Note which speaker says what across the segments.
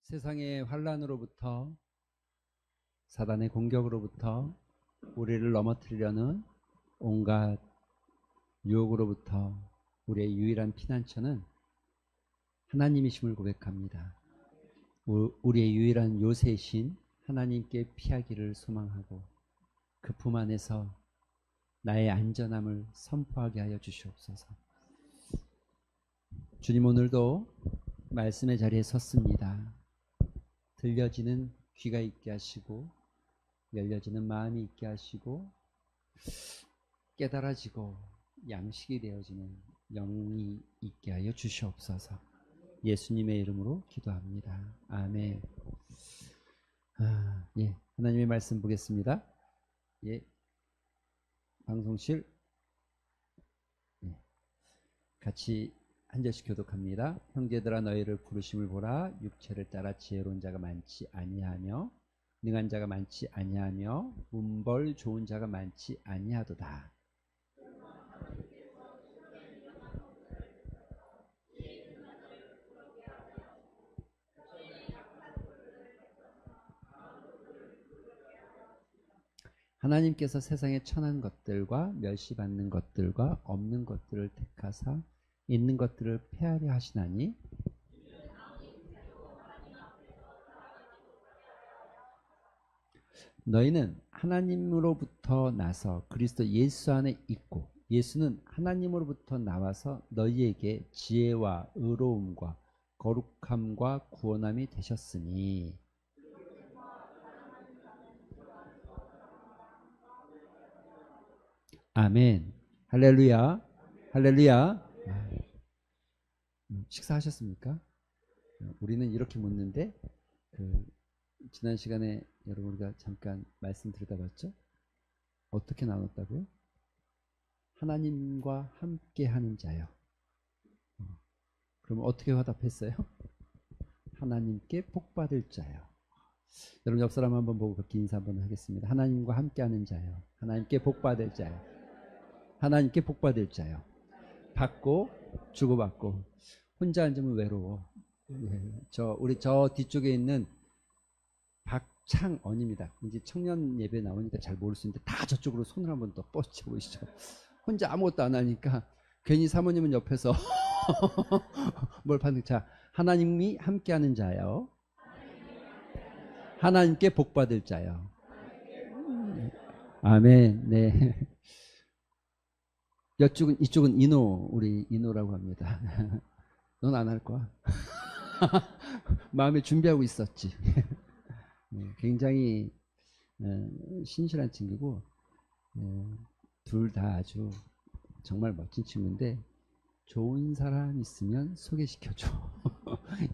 Speaker 1: 세상의 환난으로부터 사단의 공격으로부터 우리를 넘어뜨리려는 온갖 유혹으로부터 우리의 유일한 피난처는 하나님이심을 고백합니다. 우리의 유일한 요새이신 하나님께 피하기를 소망하고 그 품 안에서 나의 안전함을 선포하게 하여 주시옵소서. 주님, 오늘도 말씀의 자리에 섰습니다. 들려지는 귀가 있게 하시고 열려지는 마음이 있게 하시고 깨달아지고 양식이 되어지는 영이 있게 하여 주시옵소서. 예수님의 이름으로 기도합니다. 아멘. 예, 하나님의 말씀 보겠습니다. 예, 방송실 같이 한 절씩 교독합니다. 형제들아, 너희를 부르심을 보라. 육체를 따라 지혜로운 자가 많지 아니하며 능한 자가 많지 아니하며 문벌 좋은 자가 많지 아니하도다. 하나님께서 세상에 천한 것들과 멸시받는 것들과 없는 것들을 택하사 있는 것들을 폐하려 하시나니 너희는 하나님으로부터 나서 그리스도 예수 안에 있고 예수는 하나님으로부터 나와서 너희에게 지혜와 의로움과 거룩함과 구원함이 되셨으니. 아멘. 할렐루야. 할렐루야. 식사하셨습니까? 우리는 이렇게 묻는데 지난 시간에 여러분 우리가 잠깐 말씀 들여다봤죠? 어떻게 나눴다고요? 하나님과 함께 하는 자요. 그럼 어떻게 화답했어요? 하나님께 복받을 자요. 여러분 옆 사람 한번 보고 그렇게 인사 한번 하겠습니다. 하나님과 함께 하는 자요. 하나님께 복받을 자요. 하나님께 복받을 자요. 받고 주고받고. 혼자 앉으면 외로워. 우리 저 뒤쪽에 있는 박창언입니다. 이제 청년 예배 나오니까 잘 모를 수 있는데 다 저쪽으로 손을 한번 더 뻗쳐 보이시죠? 혼자 아무것도 안 하니까 괜히 사모님은 옆에서 뭘 받는. 자, 하나님이 함께하는 자요. 하나님께 복받을 자요. 아멘. 네. 이쪽은 이노, 우리 이노라고 합니다. 넌 안 할 거야. 마음에 준비하고 있었지. 굉장히 신실한 친구고 둘 다 아주 정말 멋진 친구인데 좋은 사람 있으면 소개시켜줘.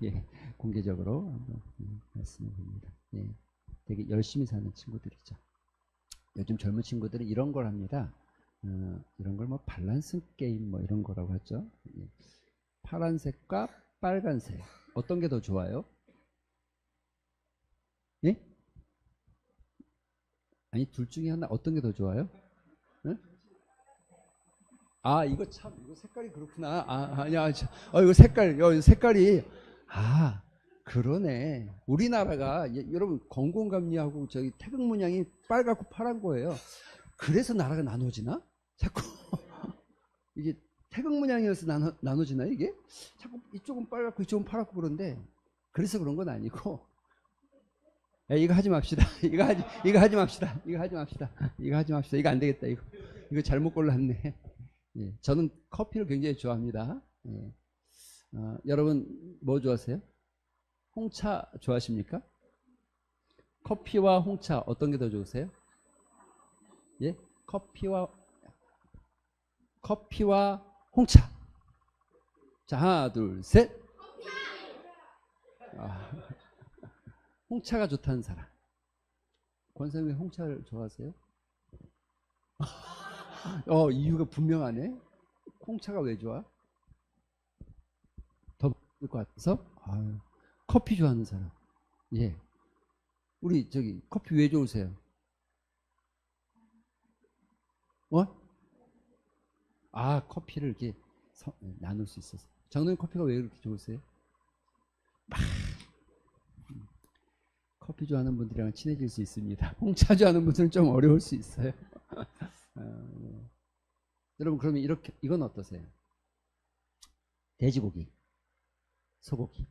Speaker 1: 예, 공개적으로 한번 말씀을 드립니다. 예, 되게 열심히 사는 친구들이죠. 요즘 젊은 친구들은 이런 걸 합니다. 이런 걸 뭐 밸런스 게임 뭐 이런 거라고 하죠. 예. 파란색과 빨간색 어떤 게 더 좋아요? 예? 아니 둘 중에 하나 어떤 게 더 좋아요? 예? 아, 이거 참 이거 색깔이 그렇구나. 아니야, 이거 색깔이 그러네. 우리나라가 여러분 건공감리하고 저기 태극 문양이 빨갛고 파란 거예요. 그래서 나라가 나눠지나? 자꾸 이게 태극 문양이어서 나눠지나 이게? 자꾸 이쪽은 빨갛고 이쪽은 파랗고 그런데 그래서 그런 건 아니고. 야, 이거 하지 맙시다. 이거 하지 맙시다. 이거 안 되겠다. 이거 잘못 골랐네. 예, 저는 커피를 굉장히 좋아합니다. 예. 여러분 뭐 좋아하세요? 홍차 좋아하십니까? 커피와 홍차 어떤 게 더 좋으세요? 예? 커피와 홍차. 자, 하나, 둘, 셋. 홍차가 좋다는 사람. 권사님 홍차를 좋아하세요? 이유가 분명하네. 홍차가 왜 좋아? 더 먹을 것 같아서? 커피 좋아하는 사람. 예. 우리 저기 커피 왜 좋으세요? 커피를 이렇게 나눌 수 있어서. 장로님 커피가 왜 그렇게 좋으세요? 커피 좋아하는 분들이랑 친해질 수 있습니다. 홍차 좋아하는 분들은 좀 어려울 수 있어요. 예. 여러분 그러면 이렇게 이건 어떠세요? 돼지고기, 소고기.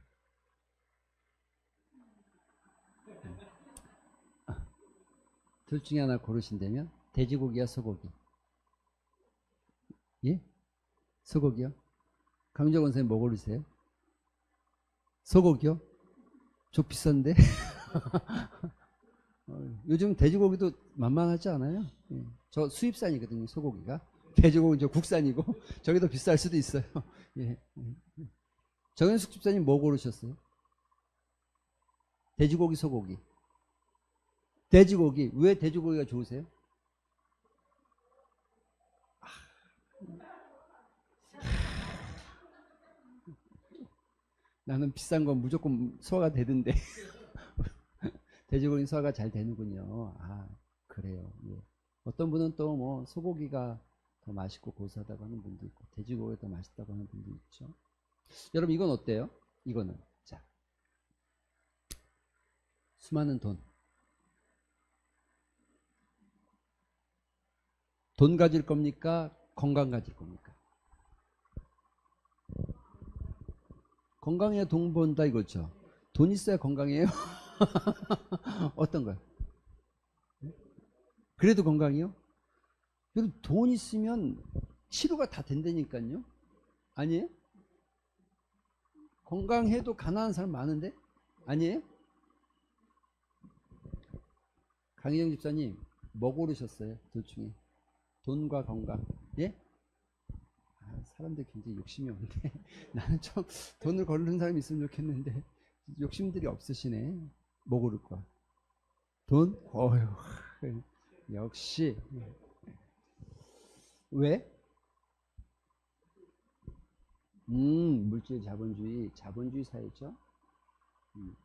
Speaker 1: 둘 중에 하나 고르신다면 돼지고기와 소고기. 예? 소고기요? 강정원 선생님 뭐 고르세요? 소고기요? 저 비싼데? 요즘 돼지고기도 만만하지 않아요? 예. 저 수입산이거든요, 소고기가. 돼지고기는 저 국산이고 저게 더 비쌀 수도 있어요. 예. 정현숙 집사님 뭐 고르셨어요? 돼지고기, 소고기. 돼지고기. 왜 돼지고기가 좋으세요? 나는 비싼 건 무조건 소화가 되던데. 돼지고기는 소화가 잘 되는군요. 아, 그래요. 예. 어떤 분은 또 뭐 소고기가 더 맛있고 고소하다고 하는 분도 있고 돼지고기가 더 맛있다고 하는 분도 있죠. 여러분 이건 어때요? 이거는 자, 수많은 돈 가질 겁니까? 건강 가질 겁니까? 건강해야 돈 번다 이거죠. 돈 있어야 건강해요? 어떤 거요? 그래도 건강이요? 여러분 돈 있으면 치료가 다 된다니까요. 아니에요? 건강해도 가난한 사람 많은데? 아니에요? 강희정 집사님 뭐 고르셨어요? 둘 중에 돈과 건강. 예? 아, 사람들 굉장히 욕심이 없네. 나는 좀 돈을 거르는 사람이 있으면 좋겠는데 욕심들이 없으시네. 뭐 고를 거야? 돈? 어휴, 역시. 왜? 물질 자본주의 사회죠.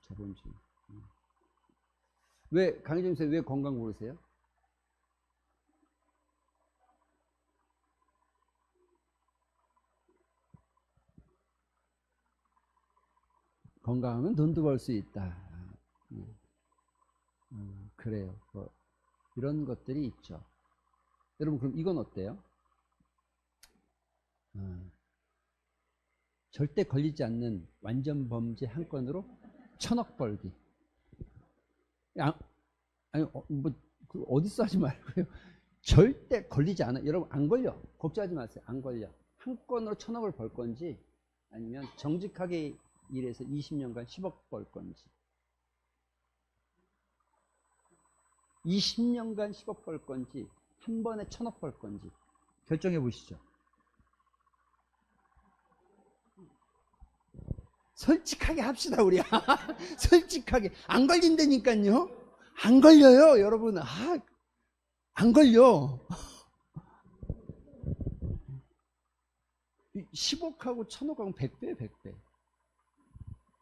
Speaker 1: 자본주의. 왜 강희정 쌤 왜 건강 고르세요? 건강하면 돈도 벌 수 있다. 예. 그래요. 뭐 이런 것들이 있죠. 여러분 그럼 이건 어때요? 절대 걸리지 않는 완전 범죄 한 건으로 1,000억 벌기. 아니 뭐 어디서 하지 말고요. 절대 걸리지 않아. 여러분 안 걸려. 걱정하지 마세요. 안 걸려. 한 건으로 1,000억을 벌 건지 아니면 정직하게 일해서 20년간 10억 벌 건지 20년간 10억 벌 건지 한 번에 1,000억 벌 건지 결정해 보시죠. 솔직하게 합시다 우리. 솔직하게 안 걸린다니까요. 안 걸려요 여러분. 안 걸려. 10억하고 1,000억하고 100배 100배.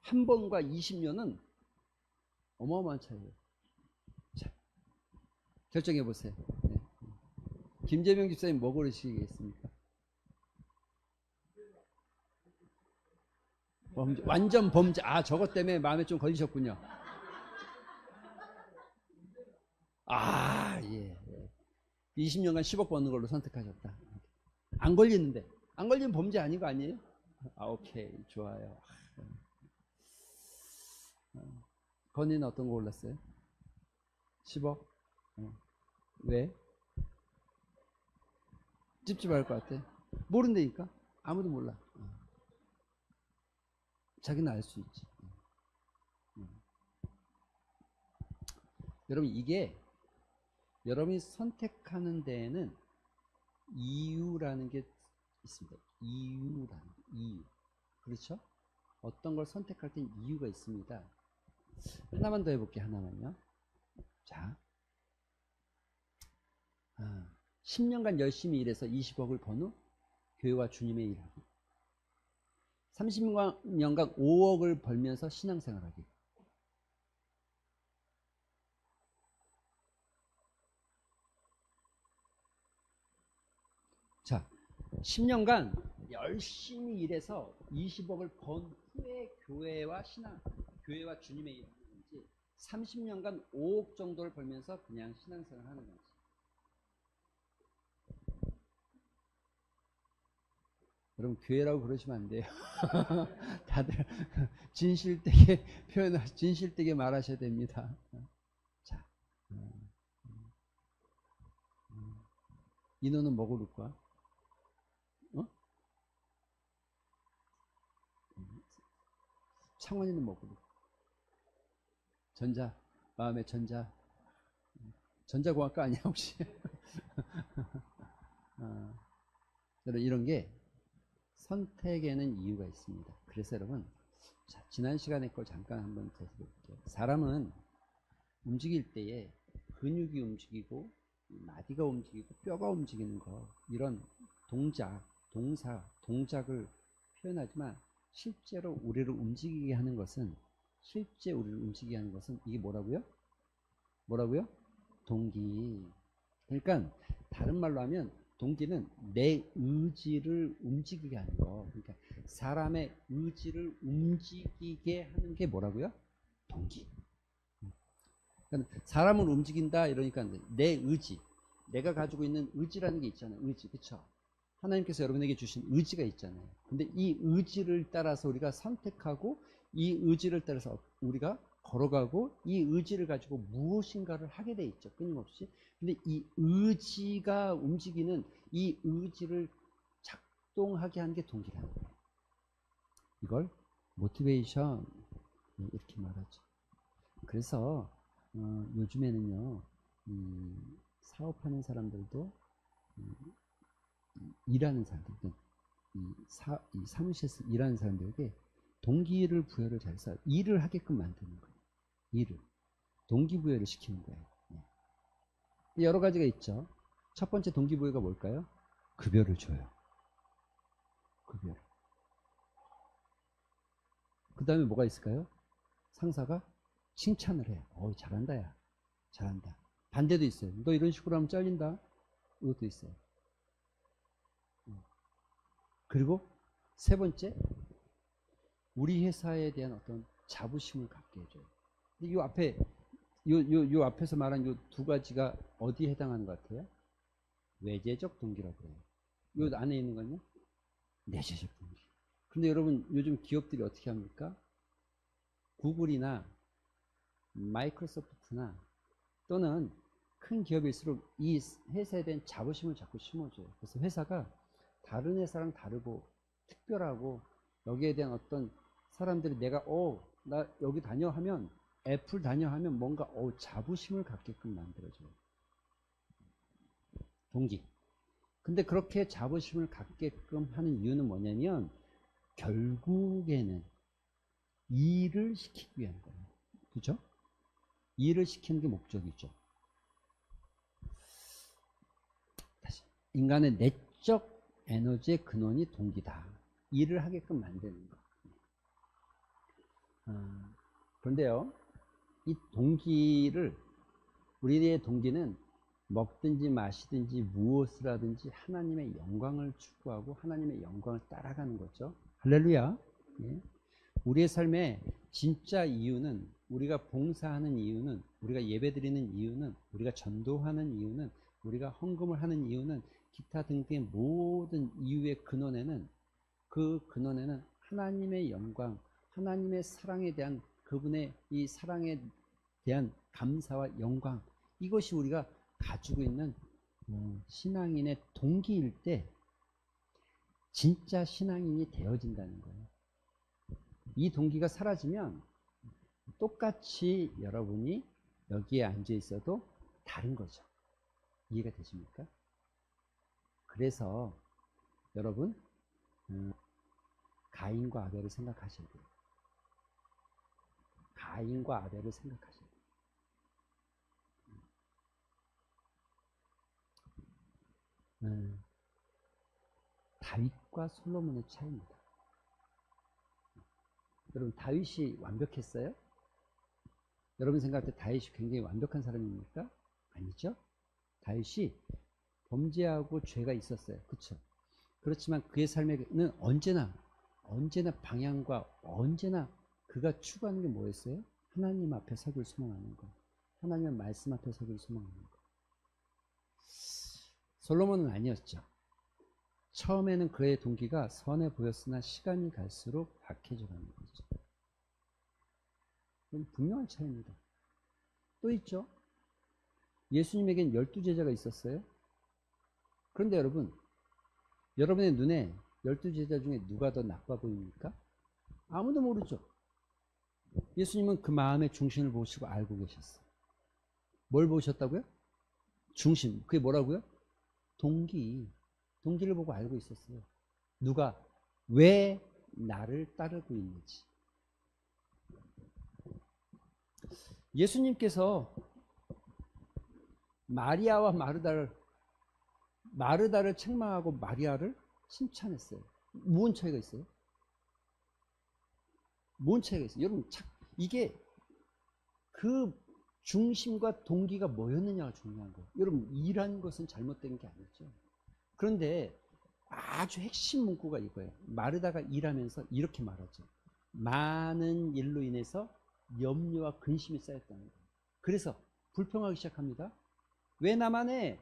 Speaker 1: 한 번과 20년은 어마어마한 차이예요. 자, 결정해 보세요. 네. 김재명 집사님 뭐 고르시겠습니까? 범죄, 완전 범죄. 아, 저것 때문에 마음에 좀 걸리셨군요. 아, 예. 20년간 10억 버는 걸로 선택하셨다. 안 걸리는데. 안 걸리면 범죄 아닌 거 아니에요? 아, 오케이. 좋아요. 건이는 어떤 거 골랐어요? 10억? 왜? 찝찝할 것 같아. 모른다니까? 아무도 몰라. 자기는 알 수 있지. 여러분 이게 여러분이 선택하는 데에는 이유라는 게 있습니다. 이유. 그렇죠? 어떤 걸 선택할 땐 이유가 있습니다. 하나만 더 해볼게요. 하나만요. 자, 10년간 열심히 일해서 20억을 번 후 교회와 주님의 일하기. 30년간 5억을 벌면서 신앙생활하기. 자, 10년간 열심히 일해서 20억을 번 후에 교회와 주님의 일을 하는지 30년간 5억 정도를 벌면서 그냥 신앙생활 하는 거지. 여러분 교회라고 그러시면 안 돼요. 다들 진실되게 진실되게 말하셔야 됩니다. 자, 인호는 뭐 고를 거야? 어? 창원이는 뭐 고를 거야? 전자, 마음의 전자. 전자공학과 아니야 혹시? 여러분 이런 게 선택에는 이유가 있습니다. 그래서 여러분, 자, 지난 시간에 걸 잠깐 한번 되짚어볼게요. 사람은 움직일 때에 근육이 움직이고 마디가 움직이고 뼈가 움직이는 거, 이런 동작, 동사, 동작을 표현하지만 실제로 우리를 움직이게 하는 것은, 실제 우리를 움직이게 하는 것은 이게 뭐라고요? 뭐라고요? 동기. 그러니까 다른 말로 하면 동기는 내 의지를 움직이게 하는 거. 그러니까 사람의 의지를 움직이게 하는 게 뭐라고요? 동기. 그러니까 사람을 움직인다 이러니까 내 의지, 내가 가지고 있는 의지라는 게 있잖아요. 의지, 그렇죠? 하나님께서 여러분에게 주신 의지가 있잖아요. 근데 이 의지를 따라서 우리가 선택하고 이 의지를 따라서 우리가 걸어가고 이 의지를 가지고 무엇인가를 하게 돼 있죠. 끊임없이. 근데 이 의지가 움직이는 이 의지를 작동하게 하는 게 동기라는 거예요. 이걸 모티베이션 이렇게 말하죠. 그래서 요즘에는요, 사업하는 사람들도 일하는 사람들, 이 사무실에서 일하는 사람들에게 동기를 부여를 잘해서 일을 하게끔 만드는 거예요. 일을 동기부여를 시키는 거예요. 네. 여러 가지가 있죠. 첫 번째 동기부여가 뭘까요? 급여를 줘요. 급여를. 그 다음에 뭐가 있을까요? 상사가 칭찬을 해요. 잘한다 야, 잘한다. 반대도 있어요. 너 이런 식으로 하면 잘린다. 이것도 있어요. 그리고 세 번째, 우리 회사에 대한 어떤 자부심을 갖게 해줘요. 이 앞에 요 앞에서 말한 요 두 가지가 어디에 해당하는 것 같아요? 외재적 동기라고 해요. 요 안에 있는 건요? 내재적 동기. 근데 여러분 요즘 기업들이 어떻게 합니까? 구글이나 마이크로소프트나 또는 큰 기업일수록 이 회사에 대한 자부심을 자꾸 심어줘요. 그래서 회사가 다른 회사랑 다르고 특별하고 여기에 대한 어떤 사람들이 내가 나 여기 다녀 하면, 애플 다녀 하면 뭔가 자부심을 갖게끔 만들어줘요. 동기. 근데 그렇게 자부심을 갖게끔 하는 이유는 뭐냐면 결국에는 일을 시키기 위한 거예요. 그죠? 일을 시키는 게 목적이죠. 다시, 인간의 내적 에너지의 근원이 동기다. 일을 하게끔 만드는 거. 그런데요, 이 동기를, 우리의 동기는 먹든지 마시든지 무엇을 하든지 하나님의 영광을 추구하고 하나님의 영광을 따라가는 거죠. 할렐루야. 예. 우리의 삶의 진짜 이유는, 우리가 봉사하는 이유는, 우리가 예배드리는 이유는, 우리가 전도하는 이유는, 우리가 헌금을 하는 이유는, 기타 등등의 모든 이유의 근원에는, 그 근원에는 하나님의 영광, 하나님의 사랑에 대한 그분의 이 사랑에 대한 감사와 영광, 이것이 우리가 가지고 있는 신앙인의 동기일 때 진짜 신앙인이 되어진다는 거예요. 이 동기가 사라지면 똑같이 여러분이 여기에 앉아 있어도 다른 거죠. 이해가 되십니까? 그래서 여러분, 가인과 아벨을 생각하셔야 돼요. 가인과 아벨을 생각하셔야 돼요. 다윗과 솔로몬의 차이입니다. 여러분, 다윗이 완벽했어요? 여러분 생각할 때 다윗이 굉장히 완벽한 사람입니까? 아니죠. 다윗이 범죄하고 죄가 있었어요. 그렇죠? 그렇지만 그의 삶에는 언제나 방향과 언제나 그가 추구하는 게 뭐였어요? 하나님 앞에 서길 소망하는 것. 하나님의 말씀 앞에 서길 소망하는 것. 솔로몬은 아니었죠. 처음에는 그의 동기가 선해 보였으나 시간이 갈수록 박해져가는 거죠. 그건 분명한 차이입니다. 또 있죠. 예수님에겐 12제자가 있었어요. 그런데 여러분, 여러분의 눈에 12제자 중에 누가 더 나빠 보입니까? 아무도 모르죠. 예수님은 그 마음의 중심을 보시고 알고 계셨어요. 뭘 보셨다고요? 중심. 그게 뭐라고요? 동기를 보고 알고 있었어요. 누가 왜 나를 따르고 있는지. 예수님께서 마리아와 마르다를 책망하고 마리아를 칭찬했어요. 무슨 차이가 있어요? 뭔 차이가 있어요? 여러분, 이게 그 중심과 동기가 뭐였느냐가 중요한 거예요. 여러분, 일한 것은 잘못된 게 아니죠. 그런데 아주 핵심 문구가 이거예요. 마르다가 일하면서 이렇게 말하죠. 많은 일로 인해서 염려와 근심이 쌓였다는 거예요. 그래서 불평하기 시작합니다. 왜 나만 해?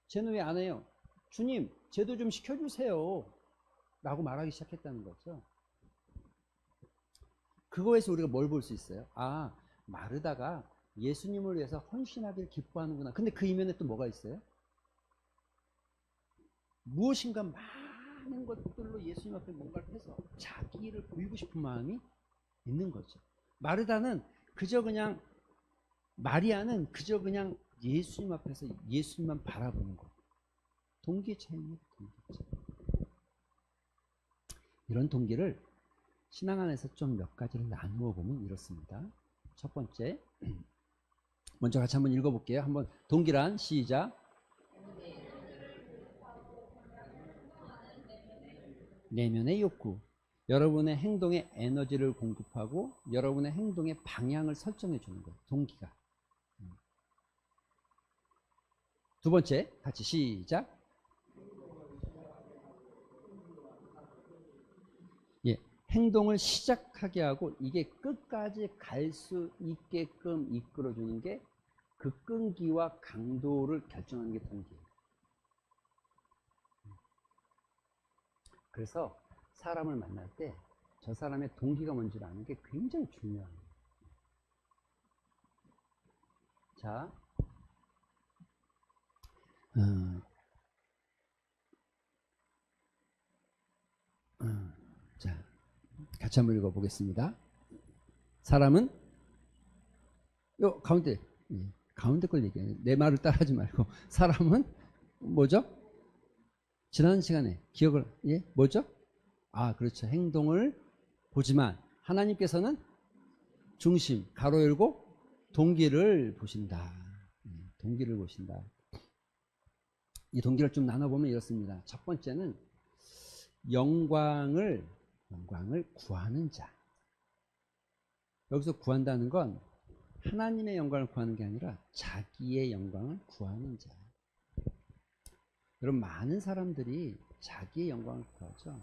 Speaker 1: 쟤는 왜 안 해요? 주님, 쟤도 좀 시켜주세요. 라고 말하기 시작했다는 거죠. 그거에서 우리가 뭘 볼 수 있어요? 아, 마르다가 예수님을 위해서 헌신하기를 기뻐하는구나. 근데 그 이면에 또 뭐가 있어요? 무엇인가 많은 것들로 예수님 앞에 뭔가를 해서 자기 일을 보이고 싶은 마음이 있는 거죠. 마리아는 그저 그냥 예수님 앞에서 예수님만 바라보는 거. 동기의 차이입니다. 동기의 차이. 이런 동기를 신앙 안에서 좀 몇 가지를 나누어 보면 이렇습니다. 첫 번째, 먼저 같이 한번 읽어볼게요. 한번 동기란 시작. 내면의 욕구. 여러분의 행동에 에너지를 공급하고 여러분의 행동의 방향을 설정해 주는 거예요. 동기가. 두 번째, 같이 시작. 예, 행동을 시작하게 하고 이게 끝까지 갈 수 있게끔 이끌어주는 게 그 끈기와 강도를 결정하는 게 동기예요. 그래서 사람을 만날 때 저 사람의 동기가 뭔지를 아는 게 굉장히 중요합니다. 자, 자, 같이 한번 읽어보겠습니다. 사람은 요 가운데 걸 얘기해요. 내 말을 따라하지 말고 사람은 뭐죠? 지난 시간에 기억을 뭐죠? 아, 그렇죠. 행동을 보지만 하나님께서는 중심 가로 열고 동기를 보신다. 동기를 보신다. 이 동기를 좀 나눠보면 이렇습니다. 첫 번째는 영광을 구하는 자. 여기서 구한다는 건 하나님의 영광을 구하는 게 아니라 자기의 영광을 구하는 자. 여러분, 많은 사람들이 자기의 영광을 구하죠.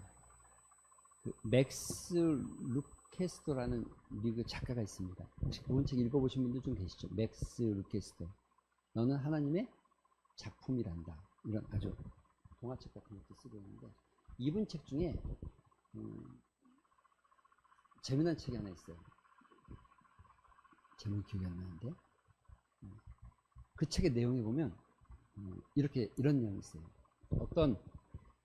Speaker 1: 그 맥스 루케스토라는 미국 작가가 있습니다. 혹시 그분 책 읽어보신 분들 좀 계시죠? 맥스 루케스토. 너는 하나님의 작품이란다. 이런 아주 동화책 같은 것도 쓰고 있는데 이분 책 중에 재미난 책이 하나 있어요. 제목 기억이 안 나는데 그 책의 내용에 보면 이런 내용이 있어요. 어떤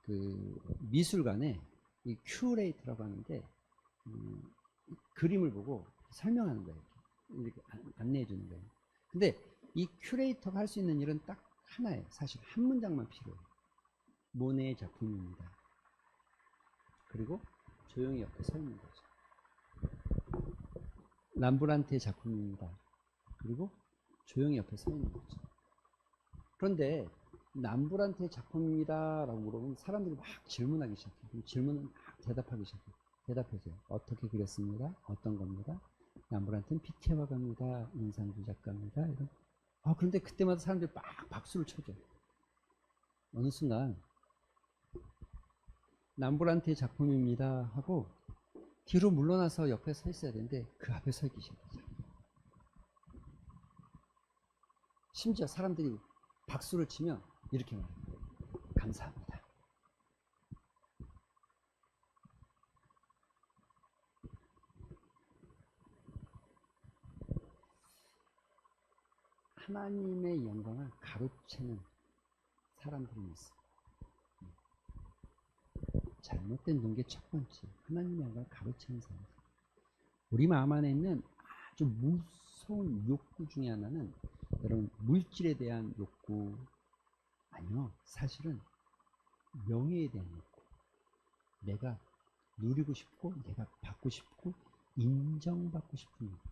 Speaker 1: 그 미술관에 이 큐레이터라고 하는데 그림을 보고 설명하는 거예요. 이렇게 안내해 주는 거예요. 근데 이 큐레이터가 할 수 있는 일은 딱 하나예요. 사실 한 문장만 필요해요. 모네의 작품입니다. 그리고 조용히 옆에 서 있는 거죠. 람브란트의 작품입니다. 그리고 조용히 옆에 서 있는 거죠. 그런데 람브란트의 작품입니다 라고 물어보면 사람들이 막 질문하기 시작해요. 그럼 질문을 막 대답하기 시작해요. 대답해줘요. 어떻게 그렸습니다. 어떤 겁니다. 람브란트는 피티에 화가입니다. 인상주 작가입니다. 이런. 그런데 그때마다 사람들이 막 박수를 쳐줘요. 어느 순간 람브란트의 작품입니다 하고 뒤로 물러나서 옆에 서 있어야 되는데 그 앞에 서 있기 시작해요. 심지어 사람들이 박수를 치면 이렇게 말합니다. 감사합니다. 하나님의 영광을 가로채는 사람들이 있어요. 잘못된 동기 첫 번째, 하나님의 영광을 가로채는 사람. 우리 마음 안에 있는 아주 무서운 욕구 중에 하나는 여러분 물질에 대한 욕구 아니요, 사실은 명예에 대한 욕구. 내가 누리고 싶고 내가 받고 싶고 인정받고 싶은 욕구.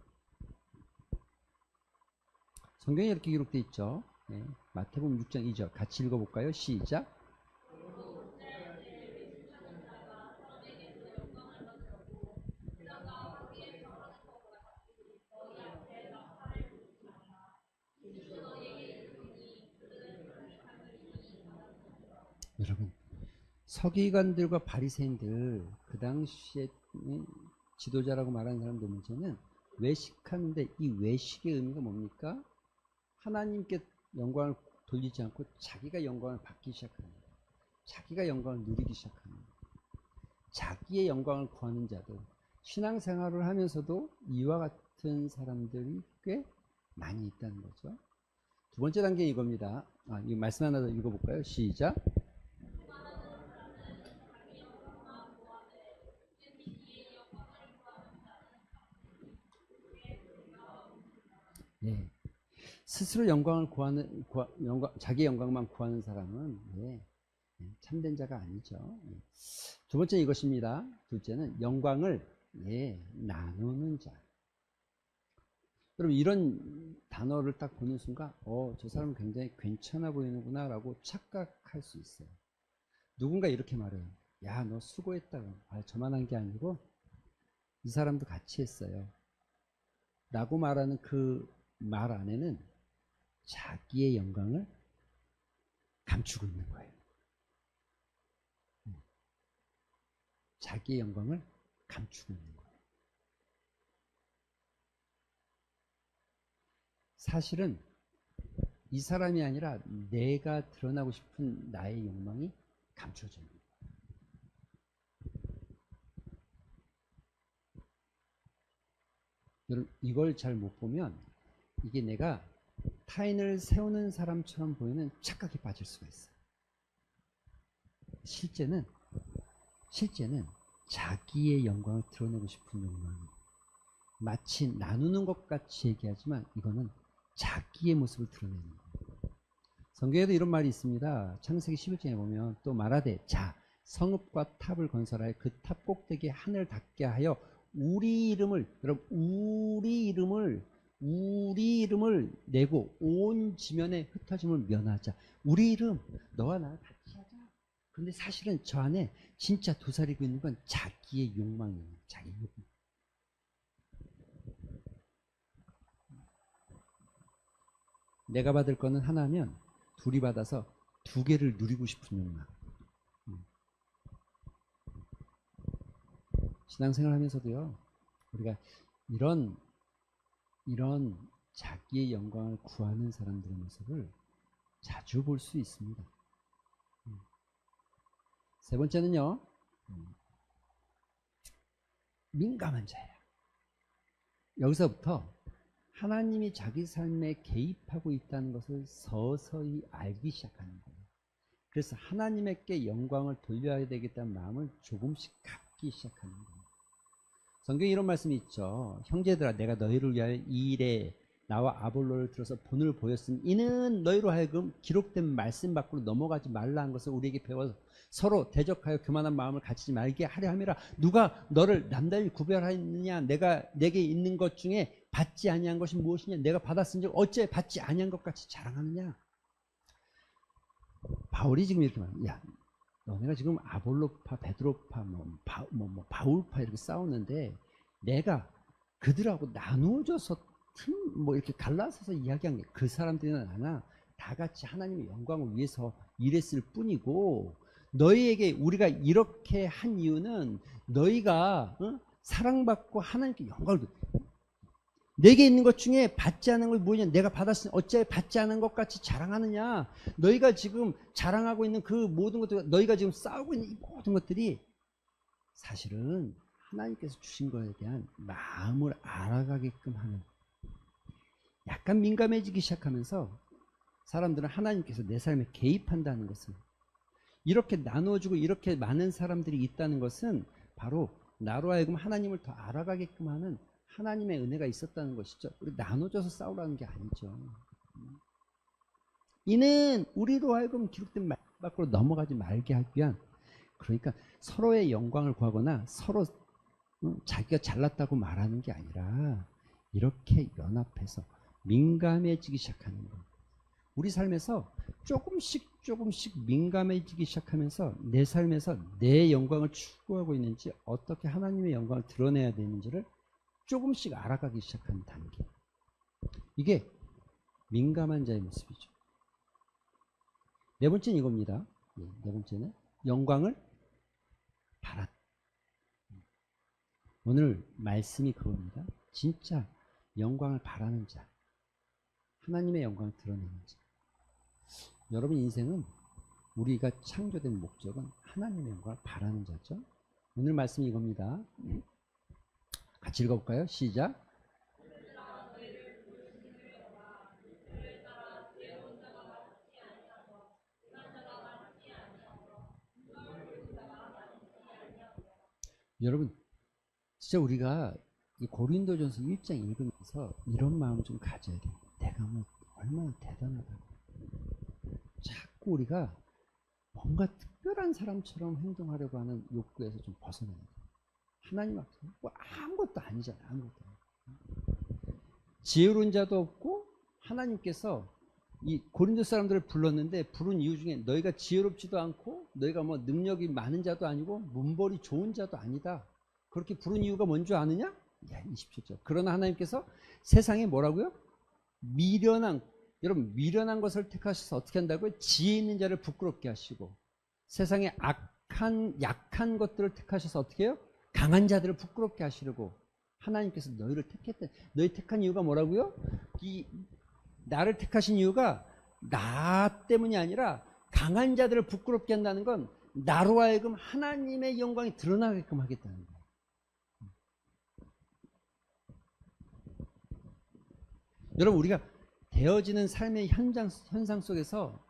Speaker 1: 성경에 이렇게 기록되어 있죠. 네, 마태복음 6장 2절 같이 읽어볼까요? 시작. 여러분, 서기관들과 바리새인들 그 당시에 지도자라고 말하는 사람들 문제는 외식하는데, 이 외식의 의미가 뭡니까? 하나님께 영광을 돌리지 않고 자기가 영광을 받기 시작하는 거예요. 자기가 영광을 누리기 시작하는 거예요. 자기의 영광을 구하는 자들, 신앙생활을 하면서도 이와 같은 사람들이 꽤 많이 있다는 거죠. 두 번째 단계는 이겁니다. 이 말씀 하나 더 읽어볼까요? 시작. 네. 스스로 영광을 자기 영광만 구하는 사람은 참된 자가 아니죠. 두 번째는 이것입니다. 둘째는 영광을 나누는 자. 여러분, 이런 단어를 딱 보는 순간 저 사람은 굉장히 괜찮아 보이는구나 라고 착각할 수 있어요. 누군가 이렇게 말해요. 야, 너 수고했다. 저만 한 게 아니고 이 사람도 같이 했어요 라고 말하는 그 말 안에는 자기의 영광을 감추고 있는 거예요. 자기의 영광을 감추고 있는 거예요. 사실은 이 사람이 아니라 내가 드러나고 싶은 나의 욕망이 감춰져 있는 거예요. 여러분, 이걸 잘 못 보면 이게 내가 타인을 세우는 사람처럼 보이는 착각에 빠질 수가 있어요. 실제는 자기의 영광을 드러내고 싶은 욕망이, 마치 나누는 것 같이 얘기하지만 이거는 자기의 모습을 드러내는 거예요. 성경에도 이런 말이 있습니다. 창세기 11장에 보면 또 말하되, 자, 성읍과 탑을 건설하여 그 탑 꼭대기에 하늘 닿게 하여 우리 이름을, 여러분, 우리 이름을 내고 온 지면에 흩어짐을 면하자. 우리 이름, 너와 나 같이 하자. 근데 사실은 저 안에 진짜 도사리고 있는 건 자기의 욕망이에요. 자기 욕망. 내가 받을 거는 하나면 둘이 받아서 두 개를 누리고 싶은 욕망. 신앙생활 하면서도요, 우리가 이런 자기의 영광을 구하는 사람들의 모습을 자주 볼 수 있습니다. 세 번째는요, 민감한 자예요. 여기서부터 하나님이 자기 삶에 개입하고 있다는 것을 서서히 알기 시작하는 거예요. 그래서 하나님께 영광을 돌려야 되겠다는 마음을 조금씩 갖기 시작하는 거예요. 성경에 이런 말씀이 있죠. 형제들아, 내가 너희를 위하여 이 일에 나와 아볼로를 들어서 본을 보였으니 이는 너희로 하여금 기록된 말씀 밖으로 넘어가지 말라는 것을 우리에게 배워서 서로 대적하여 교만한 마음을 가지지 말게 하려 함이라. 누가 너를 남달리 구별하느냐? 내게 있는 것 중에 받지 아니한 것이 무엇이냐? 내가 받았은즉 어째 받지 아니한 것 같이 자랑하느냐? 바울이 지금 이렇게 말합니다. 야, 너네가 지금 아볼로파, 베드로파, 바울파 이렇게 싸우는데 내가 그들하고 나누어져서 이렇게 갈라서서 이야기한 게 그 사람들이나 나나 다 같이 하나님의 영광을 위해서 일했을 뿐이고, 너희에게 우리가 이렇게 한 이유는 너희가 사랑받고 하나님께 영광을, 내게 있는 것 중에 받지 않은 걸 뭐냐? 내가 받았으니 어찌 받지 않은 것 같이 자랑하느냐? 너희가 지금 자랑하고 있는 그 모든 것들, 너희가 지금 싸우고 있는 이 모든 것들이 사실은 하나님께서 주신 것에 대한 마음을 알아가게끔 하는, 약간 민감해지기 시작하면서 사람들은 하나님께서 내 삶에 개입한다는 것을, 이렇게 나눠주고 이렇게 많은 사람들이 있다는 것은 바로 나로 하여금 하나님을 더 알아가게끔 하는 하나님의 은혜가 있었다는 것이죠. 우리 나눠줘서 싸우라는 게 아니죠. 이는 우리로 하여금 기록된 말 밖으로 넘어가지 말게 하기 위한, 그러니까 서로의 영광을 구하거나 서로 자기가 잘났다고 말하는 게 아니라 이렇게 연합해서 민감해지기 시작하는 거예요. 우리 삶에서 조금씩 민감해지기 시작하면서 내 삶에서 내 영광을 추구하고 있는지, 어떻게 하나님의 영광을 드러내야 되는지를 조금씩 알아가기 시작하는 단계. 이게 민감한 자의 모습이죠. 네 번째는 이겁니다. 네 번째는 영광을 바라. 오늘 말씀이 그겁니다. 진짜 영광을 바라는 자, 하나님의 영광을 드러내는 자. 여러분 인생은, 우리가 창조된 목적은 하나님의 영광을 바라는 자죠. 오늘 말씀이 이겁니다. 같이 읽어볼까요? 시작. 여러분, 진짜 우리가 이 고린도전서 1장 읽으면서 이런 마음 좀 가져야 돼요. 내가 뭐 얼마나 대단하다. 자꾸 우리가 뭔가 특별한 사람처럼 행동하려고 하는 욕구에서 좀 벗어나야 돼요. 하나님 앞에 뭐 아무것도 아니잖아요. 아무것도. 지혜로운 자도 없고, 하나님께서 이 고린도 사람들을 불렀는데 부른 이유 중에 너희가 지혜롭지도 않고 너희가 뭐 능력이 많은 자도 아니고 문벌이 좋은 자도 아니다. 그렇게 부른 이유가 뭔 줄 아느냐? 27절. 그러나 하나님께서 세상에 뭐라고요? 미련한, 여러분 미련한 것을 택하셔서 어떻게 한다고요? 지혜 있는 자를 부끄럽게 하시고, 세상에 약한 것들을 택하셔서 어떻게 해요? 강한 자들을 부끄럽게 하시려고 하나님께서 너희를 택했다. 너희 택한 이유가 뭐라고요? 나를 택하신 이유가 나 때문이 아니라 강한 자들을 부끄럽게 한다는 건 나로 하여금 하나님의 영광이 드러나게끔 하겠다는 거예요. 여러분, 우리가 되어지는 삶의 현상 속에서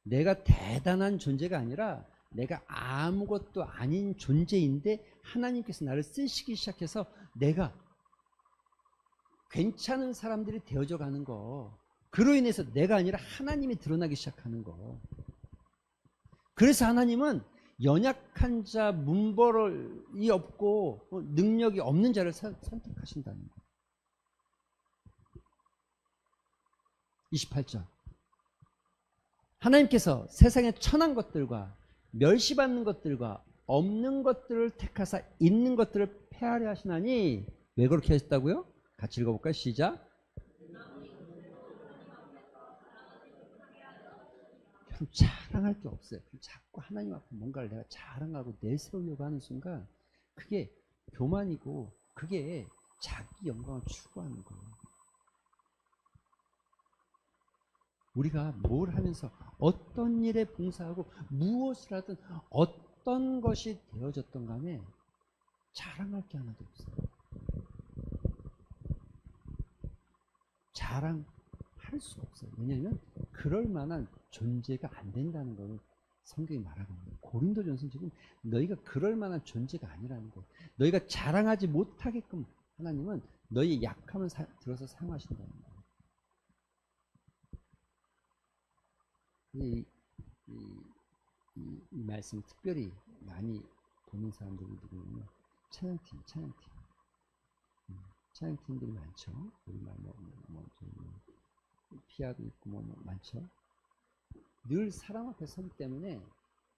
Speaker 1: 내가 대단한 존재가 아니라 내가 아무것도 아닌 존재인데 하나님께서 나를 쓰시기 시작해서 내가 괜찮은 사람들이 되어져 가는 거, 그로 인해서 내가 아니라 하나님이 드러나기 시작하는 거. 그래서 하나님은 연약한 자, 문벌이 없고 능력이 없는 자를 선택하신다는 거예요. 28절. 하나님께서 세상에 천한 것들과 멸시받는 것들과 없는 것들을 택하사 있는 것들을 폐하려 하시나니, 왜 그렇게 하셨다고요? 같이 읽어볼까요? 시작. 자랑할 게 없어요. 자꾸 하나님 앞에 뭔가를 내가 자랑하고 내세우려고 하는 순간 그게 교만이고, 그게 자기 영광을 추구하는 거예요. 우리가 뭘 하면서 어떤 일에 봉사하고 무엇을 하든 어떤 것이 되어졌던 간에 자랑할 게 하나도 없어요. 자랑할 수 없어요. 왜냐하면 그럴 만한 존재가 안 된다는 걸 성경이 말하고 있는 거예요. 고린도전서는 지금 너희가 그럴 만한 존재가 아니라는 거예요. 너희가 자랑하지 못하게끔 하나님은 너희의 약함을 들어서 사용하신다는 거예요. 이 말씀 특별히 많이 보는 사람들이 누구냐면 찬양팀들이 많죠. 우리말 피아도 있고 많죠. 늘 사람 앞에 서기 때문에,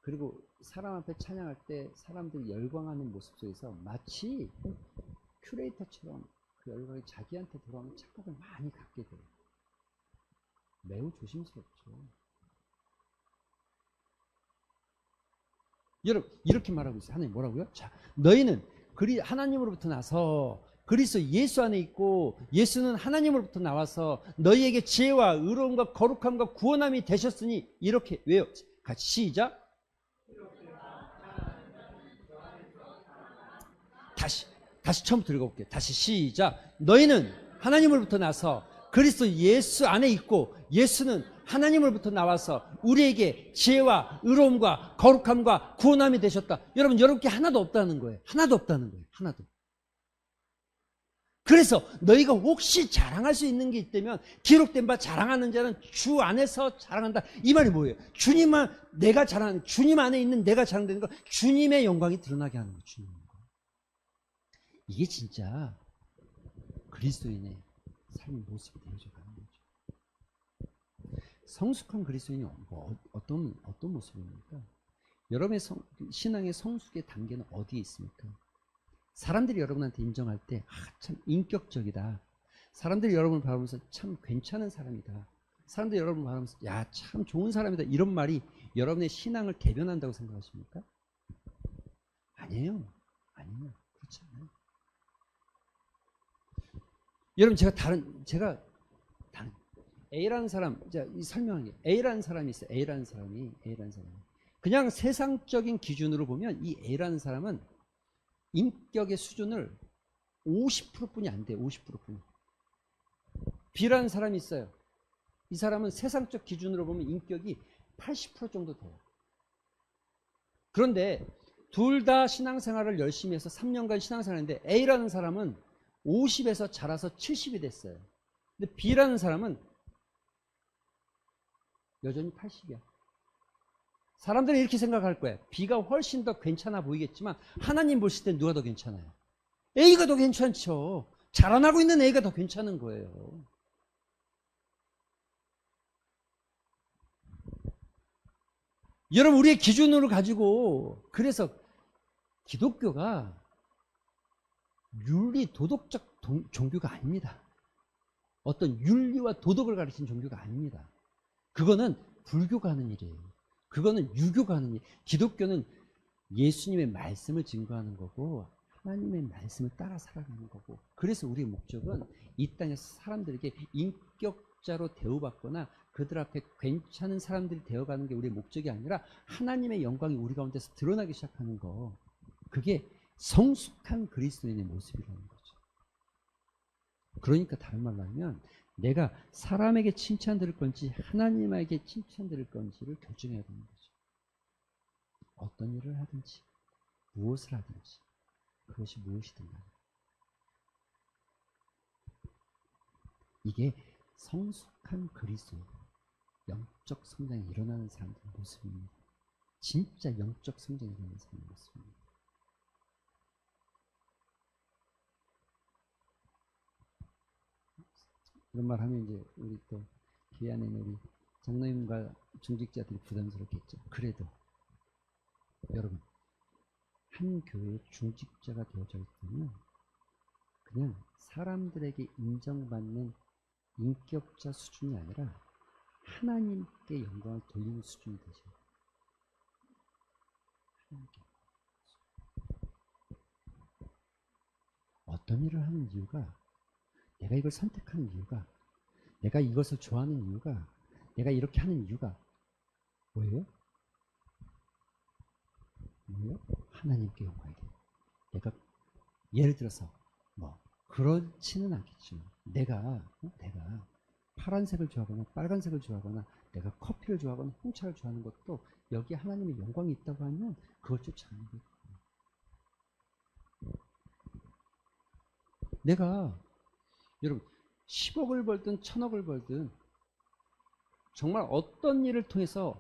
Speaker 1: 그리고 사람 앞에 찬양할 때 사람들이 열광하는 모습 속에서 마치 큐레이터처럼 그 열광이 자기한테 돌아오는 착각을 많이 갖게 돼요. 매우 조심스럽죠. 여러분, 이렇게 말하고 있어요. 하나님 뭐라고요? 자, 너희는 하나님으로부터 나서 그리스도 예수 안에 있고 예수는 하나님으로부터 나와서 너희에게 지혜와 의로움과 거룩함과 구원함이 되셨으니 이렇게 왜요? 같이 시작. 다시 처음부터 읽어볼게요. 다시 시작. 너희는 하나님으로부터 나서 그리스도 예수 안에 있고 예수는 하나님으로부터 나와서 우리에게 지혜와 의로움과 거룩함과 구원함이 되셨다. 여러분, 여러분께 하나도 없다는 거예요. 하나도 없다는 거예요. 하나도. 그래서 너희가 혹시 자랑할 수 있는 게 있다면 기록된 바 자랑하는 자는 주 안에서 자랑한다. 이 말이 뭐예요? 주님만 내가 자랑하는, 주님 안에 있는 내가 자랑되는 거, 주님의 영광이 드러나게 하는 거예요. 주님. 이게 진짜 그리스도인의 삶의 모습이 되어져 가는 거죠. 성숙한 그리스도인이 어떤 모습입니까? 여러분의 신앙의 성숙의 단계는 어디에 있습니까? 사람들이 여러분한테 인정할 때 참 인격적이다. 사람들이 여러분을 바라보면서 참 괜찮은 사람이다. 사람들이 여러분을 바라보면서 야, 참 좋은 사람이다. 이런 말이 여러분의 신앙을 대변한다고 생각하십니까? 아니에요. 그렇지 않아요. 여러분, 제가 다른 A라는 사람, 이 설명하는 게 A라는 사람이 있어요. A라는 사람이. 그냥 세상적인 기준으로 보면 이 A라는 사람은 인격의 수준을 50%뿐이 안 돼요. 50%뿐이. B라는 사람이 있어요. 이 사람은 세상적 기준으로 보면 인격이 80% 정도 돼요. 그런데 둘 다 신앙생활을 열심히 해서 3년간 신앙생활을 했는데 A라는 사람은 50에서 자라서 70이 됐어요. 근데 B라는 사람은 여전히 80이야. 사람들은 이렇게 생각할 거예요. B가 훨씬 더 괜찮아 보이겠지만 하나님 보실 때 누가 더 괜찮아요? A가 더 괜찮죠. 자라나고 있는 A가 더 괜찮은 거예요. 여러분, 우리의 기준으로 가지고, 그래서 기독교가 윤리 도덕적 종교가 아닙니다. 어떤 윤리와 도덕을 가르치는 종교가 아닙니다. 그거는 불교가 하는 일이에요. 그거는 유교가 하는 일. 기독교는 예수님의 말씀을 증거하는 거고 하나님의 말씀을 따라 살아가는 거고, 그래서 우리의 목적은 이 땅에서 사람들에게 인격자로 대우받거나 그들 앞에 괜찮은 사람들이 되어가는 게 우리의 목적이 아니라 하나님의 영광이 우리 가운데서 드러나기 시작하는 거, 그게 성숙한 그리스도인의 모습이라는 거죠. 그러니까 다른 말로 하면 내가 사람에게 칭찬 들을 건지 하나님에게 칭찬 들을 건지를 결정해야 되는 거죠. 어떤 일을 하든지 무엇을 하든지 그것이 무엇이든 간에 이게 성숙한 그리스도 영적 성장이 일어나는 사람들의 모습입니다. 진짜 영적 성장이 일어나는 사람의 모습입니다. 이런 말 하면 이제 우리 또 교회 안에 있는 우리 장로님과 중직자들이 부담스럽겠죠. 그래도 여러분, 한 교회의 중직자가 되어져 있다면 그냥 사람들에게 인정받는 인격자 수준이 아니라 하나님께 영광을 돌리는 수준이 되죠. 하나님께. 어떤 일을 하는 이유가, 내가 이걸 선택하는 이유가, 내가 이것을 좋아하는 이유가, 내가 이렇게 하는 이유가 뭐예요? 하나님께 영광이 돼요. 내가 예를 들어서 그렇지는 않겠지만 내가 파란색을 좋아하거나 빨간색을 좋아하거나 내가 커피를 좋아하거나 홍차를 좋아하는 것도 여기에 하나님의 영광이 있다고 하면 그걸 쫓아가는 거예요. 내가 여러분 10억을 벌든 1000억을 벌든 정말 어떤 일을 통해서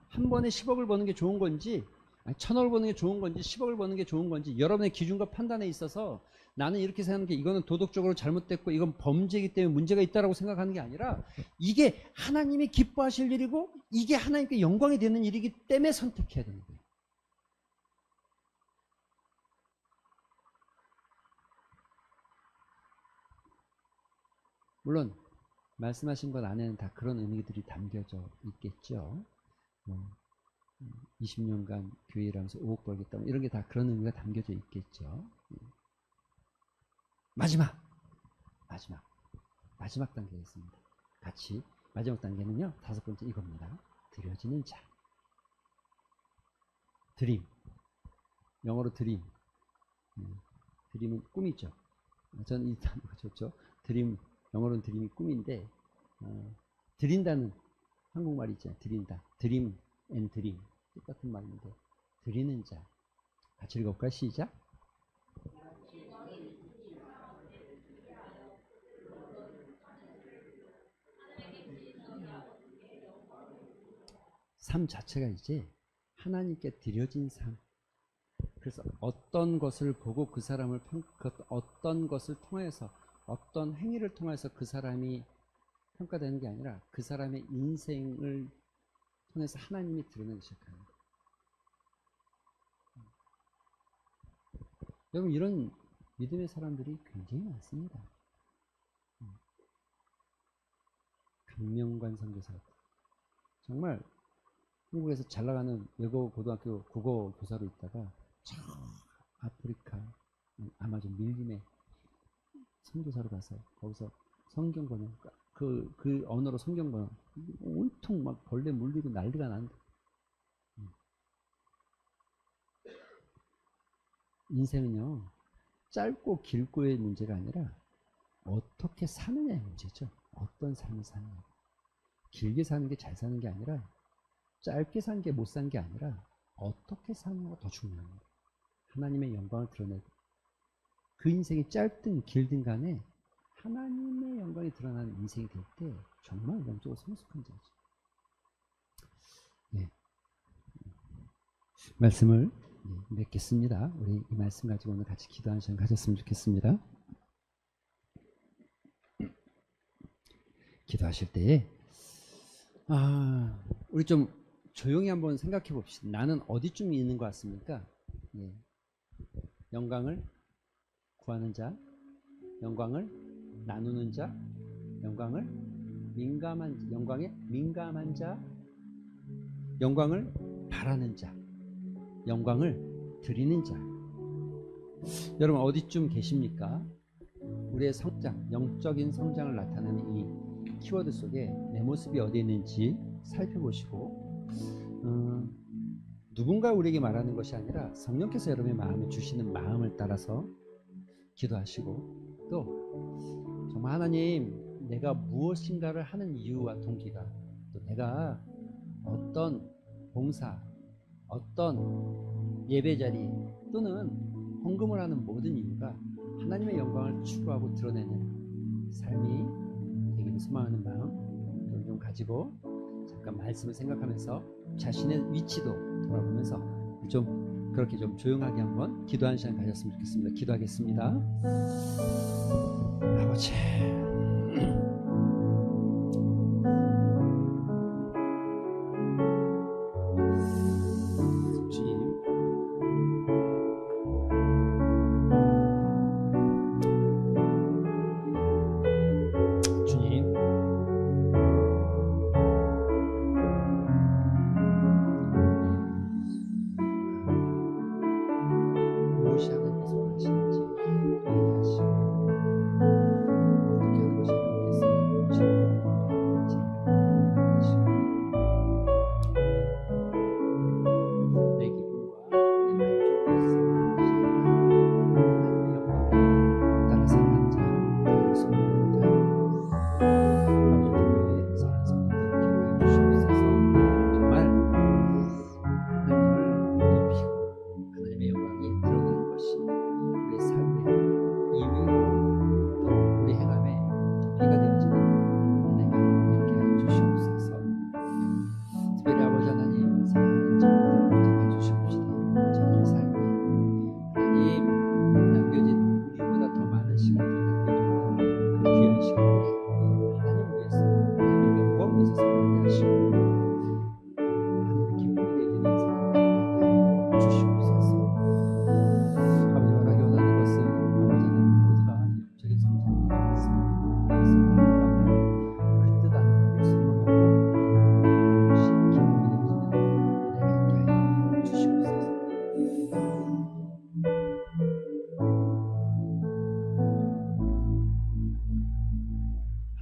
Speaker 1: 한 번에 10억을 버는 게 좋은 건지 1000억을 버는 게 좋은 건지 10억을 버는 게 좋은 건지 여러분의 기준과 판단에 있어서 나는 이렇게 생각하는 게 이거는 도덕적으로 잘못됐고 이건 범죄이기 때문에 문제가 있다라고 생각하는 게 아니라 이게 하나님이 기뻐하실 일이고 이게 하나님께 영광이 되는 일이기 때문에 선택해야 되는 거예요. 물론 말씀하신 것 안에는 다 그런 의미들이 담겨져 있겠죠. 20년간 교회 일하면서 5억 벌겠다 이런 게 다 그런 의미가 담겨져 있겠죠. 마지막 단계가 있습니다. 같이 마지막 단계는요, 5번째 이겁니다. 드려지는 자. 드림. 영어로 드림. 드림은 꿈이죠. 저는 이 단어가 좋죠. 드림, 영어로는 드림이 꿈인데, 드린다는 한국말이 있잖아요. 드린다. 드림 앤 드림. 똑같은 말인데, 드리는 자. 같이 읽어볼까요? 시작. 삶 자체가 이제 하나님께 드려진 삶. 그래서 어떤 것을 보고 그 사람을 어떤 것을 통해서, 어떤 행위를 통해서 그 사람이 평가되는 게 아니라 그 사람의 인생을 통해서 하나님이 드러내기 시작하는 거예요. 여러분, 이런 믿음의 사람들이 굉장히 많습니다. 강명관 선교사, 정말 한국에서 잘 나가는 외국어 고등학교 국어 교사로 있다가 저 아프리카 아마존 밀림에 선교사로 가서 거기서 성경 번역, 그 언어로 성경 번역, 온통 막 벌레 물리고 난리가 난다. 인생은요, 짧고 길고의 문제가 아니라 어떻게 사느냐의 문제죠. 어떤 삶을 사느냐. 길게 사는 게 잘 사는 게 아니라, 짧게 산 게 못 산 게 아니라 어떻게 사느냐가 더 중요합니다. 하나님의 영광을 드러내고, 그 인생이 짧든 길든 간에 하나님의 영광이 드러나는 인생이 될 때 정말 영적으로 성숙한 자죠. 예. 말씀을 맺겠습니다. 우리 이 말씀 가지고 오늘 같이 기도하는 시간 가졌으면 좋겠습니다. 기도하실 때에 우리 좀 조용히 한번 생각해 봅시다. 나는 어디쯤 있는 것 같습니까? 예. 영광을 구하는 자, 영광을 나누는 자, 영광에 민감한 자, 영광을 바라는 자, 영광을 드리는 자. 여러분 어디쯤 계십니까? 우리의 성장, 영적인 성장을 나타내는 이 키워드 속에 내 모습이 어디에 있는지 살펴보시고, 누군가 우리에게 말하는 것이 아니라 성령께서 여러분의 마음에 주시는 마음을 따라서 기도하시고, 또 정말 하나님, 내가 무엇인가를 하는 이유와 동기가, 또 내가 어떤 봉사, 어떤 예배자리 또는 헌금을 하는 모든 이유가 하나님의 영광을 추구하고 드러내는 삶이 되기를 소망하는 마음 좀 가지고, 잠깐 말씀을 생각하면서 자신의 위치도 돌아보면서 좀 그렇게 좀 조용하게 한번 기도하는 시간 가졌으면 좋겠습니다. 기도하겠습니다. 아버지, 무엇이 하나님께서 원하시는지 얘기하시고,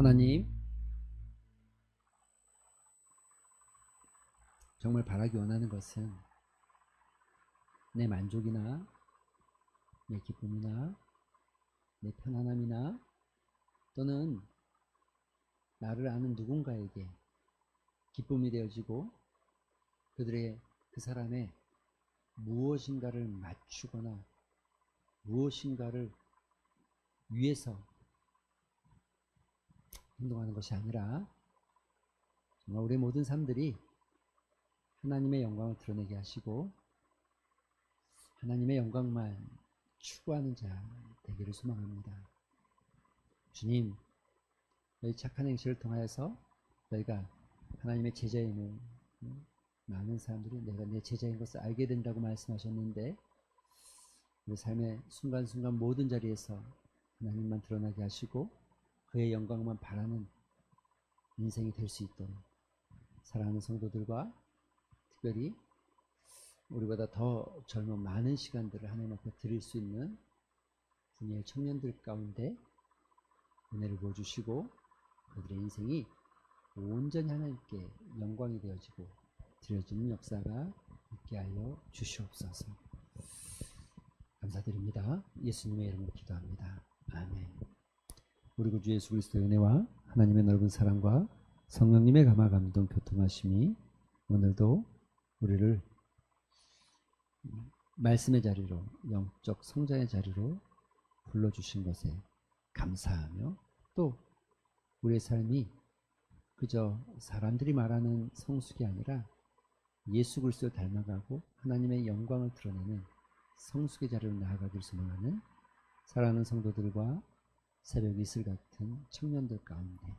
Speaker 1: 하나님, 정말 바라기 원하는 것은 내 만족이나 내 기쁨이나 내 편안함이나 또는 나를 아는 누군가에게 기쁨이 되어지고 그 사람의 무엇인가를 맞추거나 무엇인가를 위해서 행동하는 것이 아니라 정말 우리 모든 삶들이 하나님의 영광을 드러내게 하시고 하나님의 영광만 추구하는 자 되기를 소망합니다. 주님, 너희 착한 행실을 통하여서 너희가 하나님의 제자임을 많은 사람들이 내가 내 제자인 것을 알게 된다고 말씀하셨는데 우리 삶의 순간순간 모든 자리에서 하나님만 드러나게 하시고 그의 영광만 바라는 인생이 될 수 있도록 사랑하는 성도들과 특별히 우리보다 더 젊은 많은 시간들을 하나님 앞에 드릴 수 있는 분야의 청년들 가운데 은혜를 부어주시고 그들의 인생이 온전히 하나님께 영광이 되어지고 드려지는 역사가 있게 하여 주시옵소서. 감사드립니다. 예수님의 이름으로 기도합니다. 아멘. 우리 구주 예수 그리스도의 은혜와 하나님의 넓은 사랑과 성령님의 감화 감동 교통하심이 오늘도 우리를 말씀의 자리로 영적 성장의 자리로 불러주신 것에 감사하며 또 우리의 삶이 그저 사람들이 말하는 성숙이 아니라 예수 그리스도를 닮아가고 하나님의 영광을 드러내는 성숙의 자리로 나아가길 소망하는 사랑하는 성도들과 새벽 이슬 같은 청년들 가운데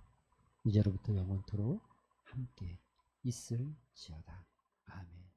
Speaker 1: 이제로부터 영원토록 함께 있을지어다. 아멘.